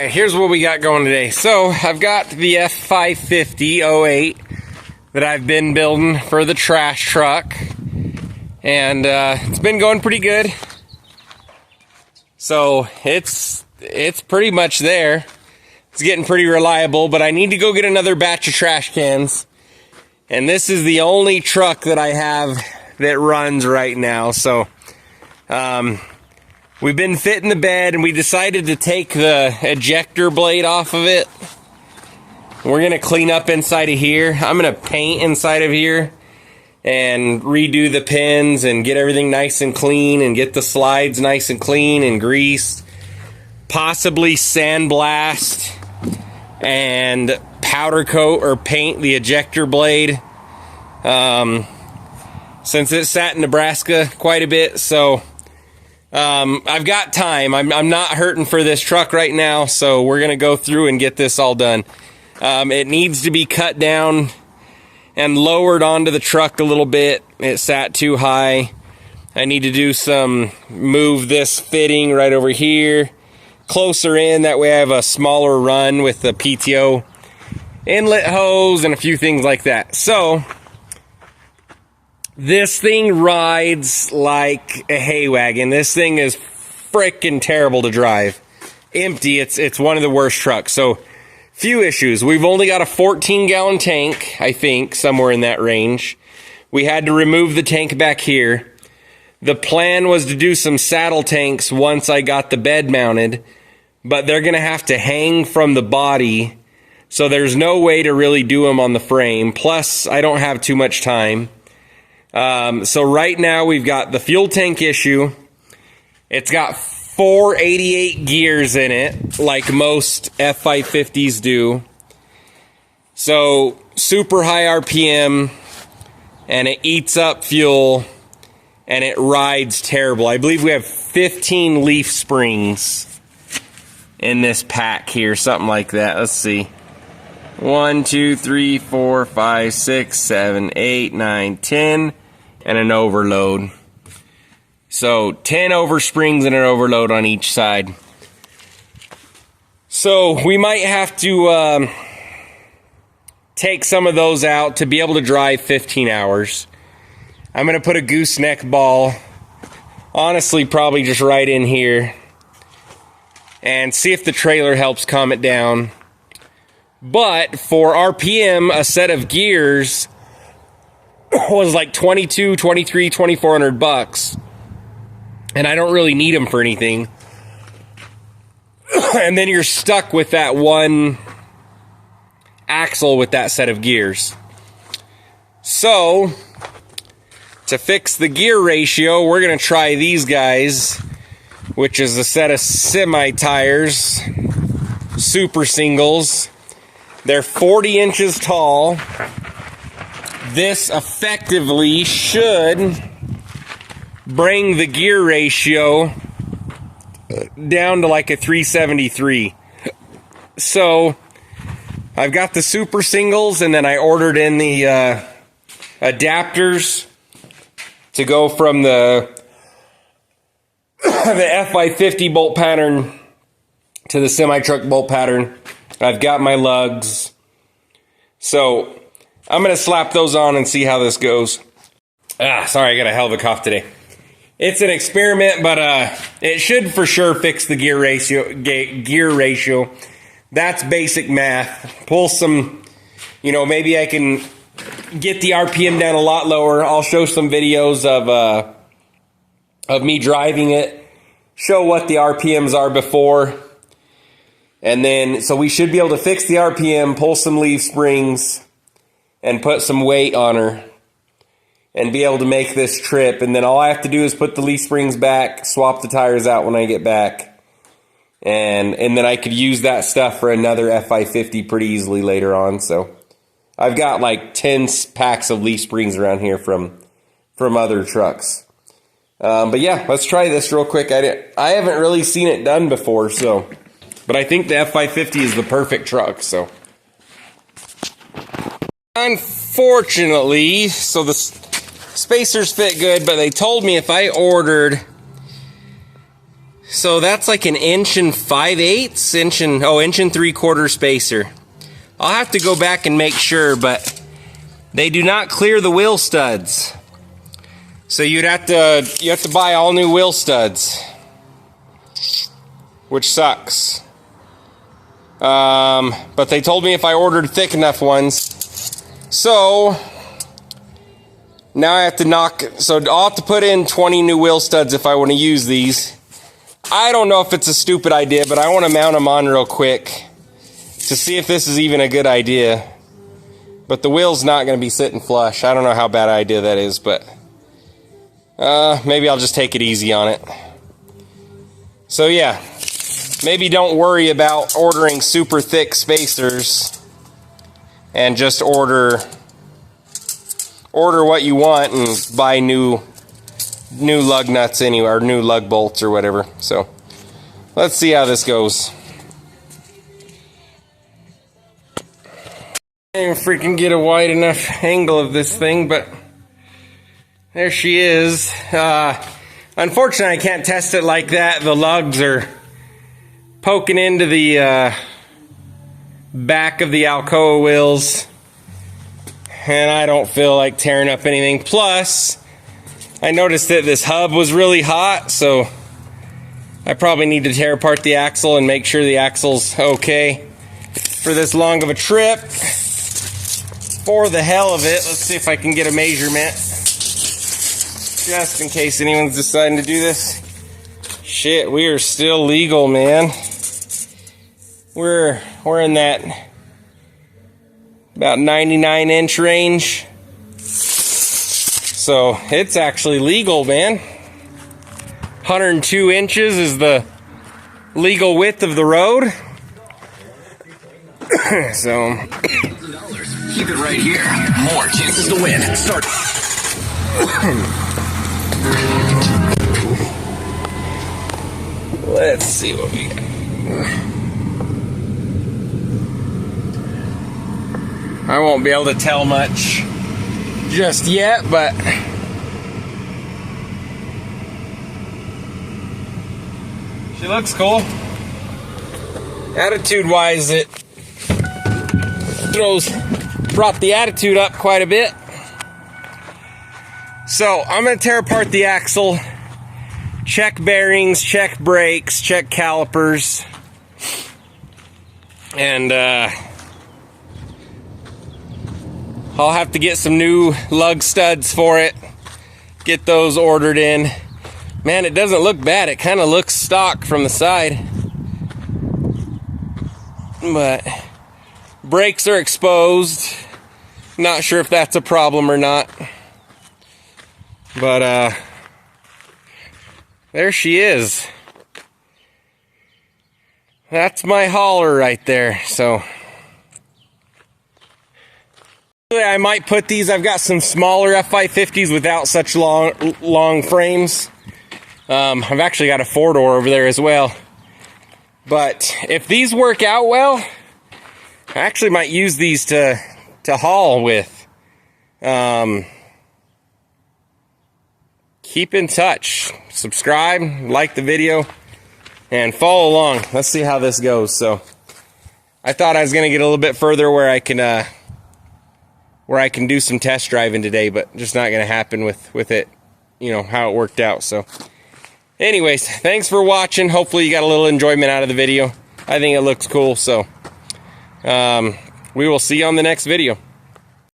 Here's what we got going today. So I've got the f550 08 that I've been building for the trash truck, and it's been going pretty good. So it's pretty much there. It's getting pretty reliable, but I need to go get another batch of trash cans, and this is the only truck that I have that runs right now. So we've been fitting the bed, and we decided to take the ejector blade off of it. We're gonna clean up inside of here. I'm gonna paint inside of here and redo the pins and get everything nice and clean and get the slides nice and clean and greased. Possibly sandblast and powder coat or paint the ejector blade. Since it sat in Nebraska quite a bit, so I've got time. I'm not hurting for this truck right now, so we're gonna go through and get this all done. It needs to be cut down and lowered onto the truck a little bit. It sat too high. I need to do move this fitting right over here closer in, that way I have a smaller run with the PTO inlet hose and a few things like that. So this thing rides like a hay wagon. This thing is freaking terrible to drive. Empty, it's one of the worst trucks. So few issues. We've only got a 14-gallon tank, I think, somewhere in that range. We had to remove the tank back here. The plan was to do some saddle tanks once I got the bed mounted, but they're gonna have to hang from the body, so there's no way to really do them on the frame. Plus, I don't have too much time. So right now we've got the fuel tank issue. It's got 488 gears in it, like most F550s do. So super high RPM, and it eats up fuel, and it rides terrible. I believe we have 15 leaf springs in this pack here, something like that. Let's see. 1, 2, 3, 4, 5, 6, 7, 8, 9, 10, and an overload. So 10 oversprings and an overload on each side. So we might have to take some of those out to be able to drive 15 hours. I'm going to put a gooseneck ball, honestly probably just right in here, and see if the trailer helps calm it down. But for RPM, a set of gears was like 22, 23, 2,400 bucks. And I don't really need them for anything. And then you're stuck with that one axle with that set of gears. So to fix the gear ratio, we're gonna try these guys, which is a set of semi tires, super singles. They're 40 inches tall. This effectively should bring the gear ratio down to like a 373. So I've got the super singles, and then I ordered in the adapters to go from the f550 bolt pattern to the semi-truck bolt pattern. I've got my lugs. So I'm going to slap those on and see how this goes. Sorry, I got a hell of a cough today. It's an experiment, but it should for sure fix the gear ratio. That's basic math. Pull some, maybe I can get the RPM down a lot lower. I'll show some videos of me driving it, show what the RPMs are before. And then, so we should be able to fix the RPM, pull some leaf springs, and put some weight on her, and be able to make this trip. And then all I have to do is put the leaf springs back, swap the tires out when I get back, and then I could use that stuff for another F550 pretty easily later on. So I've got like 10 packs of leaf springs around here from other trucks. But yeah, let's try this real quick. I haven't really seen it done before, so, but I think the F550 is the perfect truck. So unfortunately, so the spacers fit good, but they told me if I ordered So that's like an 1 5/8 inch, and 1 3/4 spacer. I'll have to go back and make sure, but they do not clear the wheel studs. So you have to buy all new wheel studs, which sucks. But they told me if I ordered thick enough ones. So now I have to I'll have to put in 20 new wheel studs if I want to use these. I don't know if it's a stupid idea, but I want to mount them on real quick to see if this is even a good idea. But the wheel's not going to be sitting flush. I don't know how bad an idea that is, but maybe I'll just take it easy on it. So yeah, maybe don't worry about ordering super thick spacers and just order what you want and buy new lug nuts anyway, or new lug bolts or whatever. So let's see how this goes. I can't even freaking get a wide enough angle of this thing, but there she is. Unfortunately, I can't test it like that. The lugs are poking into the back of the Alcoa wheels, and I don't feel like tearing up anything. Plus, I noticed that this hub was really hot, so I probably need to tear apart the axle and make sure the axle's okay for this long of a trip. For the hell of it, let's see if I can get a measurement, just in case anyone's deciding to do this. Shit, we are still legal, man. We're in that about 99-inch range. So it's actually legal, man. 102 inches is the legal width of the road. So keep it right here. More chances to win. Start. Let's see what we got. I won't be able to tell much just yet, but she looks cool. Attitude-wise, it brought the attitude up quite a bit. So I'm going to tear apart the axle, check bearings, check brakes, check calipers, and I'll have to get some new lug studs for it, get those ordered in. Man, it doesn't look bad. It kind of looks stock from the side, but brakes are exposed. Not sure if that's a problem or not, but there she is. That's my hauler right there. So I might put these, I've got some smaller f550s without such long frames. I've actually got a 4-door over there as well. But if these work out well, I actually might use these to haul with. Keep in touch. Subscribe, like the video, and follow along. Let's see how this goes. So I thought I was going to get a little bit further where I can do some test driving today, but just not going to happen with it, you know, how it worked out. So anyways, thanks for watching. Hopefully you got a little enjoyment out of the video. I think it looks cool. So we will see you on the next video.